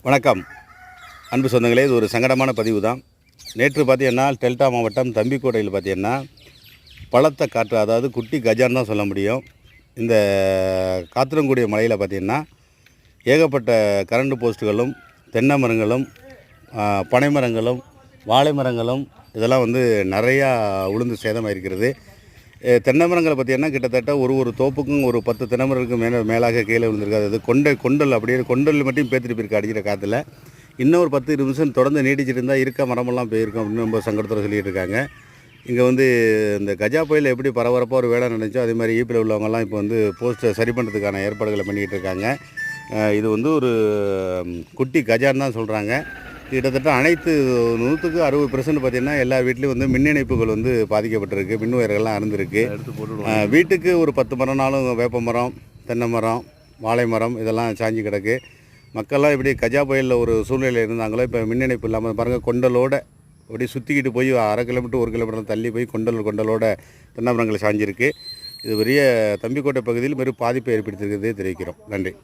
வணக்கம் அன்பு சொந்தங்களே, இது ஒரு சங்கடமான பதிவு தான். நேற்று பார்த்தீங்கன்னா டெல்டா மாவட்டம் தம்பிக்கோட்டையில் பார்த்தீங்கன்னா பலத்த காற்று, அதாவது குட்டி கஜான்னு தான் சொல்ல முடியும். இந்த காத்திரங்குடி மலையில் பார்த்தீங்கன்னா ஏகப்பட்ட கரண்ட் போஸ்ட்டுகளும் தென்னை மரங்களும் பனை மரங்களும் வாழை மரங்களும் இதெல்லாம் நிறையா உளுந்து சேதமாயிருக்கிறது. தென்னை மரங்களை பார்த்தீங்கன்னா கிட்டத்தட்ட ஒரு தோப்புக்கும் ஒரு 10 தென்னை மரத்துக்கு மேலாக கீழே விழுந்திருக்காது. அது கொண்டல் அப்படியே கொண்டல் மட்டும் பேத்துட்டு போயிருக்கு அடிக்கிற காற்றுல. இன்னும் ஒரு 10 நிமிஷம் தொடர்ந்து நீடிச்சிட்டு இருந்தால் இருக்க மரமெல்லாம் போயிருக்கும் அப்படின்னு ரொம்ப சங்கடத்தில் சொல்லிகிட்டு இருக்காங்க. இங்கே இந்த கஜா புயல் எப்படி பரபரப்பாக ஒரு வேலை நடந்துச்சோ அதே மாதிரி ஈப்பில் உள்ளவங்கெல்லாம் இப்போ போஸ்ட்டை சரி பண்ணுறதுக்கான ஏற்பாடுகளை பண்ணிக்கிட்டு இருக்காங்க. இது ஒரு குட்டி கஜான்னு தான் சொல்கிறாங்க. கிட்டத்தட்ட அனைத்து 100க்கு 60% பார்த்திங்கன்னா எல்லா வீட்லேயும் மின் இணைப்புகள் பாதிக்கப்பட்டிருக்கு. மின் உயர்கள்லாம் அறுந்திருக்கு. வீட்டுக்கு ஒரு 10 மரம்னாலும் வேப்ப மரம், தென்னை மரம், வாழை மரம் இதெல்லாம் சாஞ்சி கிடக்கு. மக்கள்லாம் இப்படி கஜா புயலில் ஒரு சூழ்நிலையில் இருந்தாங்களோ இப்போ மின் இணைப்பு இல்லாமல் பாருங்கள், கொண்டலோடு அப்படி சுற்றிக்கிட்டு போய் 1/2 கிலோமீட்டர் 1 கிலோமீட்டர் தள்ளி போய் கொண்டலோட தென்னை மரங்கள் சாஞ்சிருக்கு. இது பெரிய தம்பிக்கோட்டை பகுதியில் பெரும் பாதிப்பை ஏற்படுத்தியிருக்கிறதே தெரிவிக்கிறோம். நன்றி.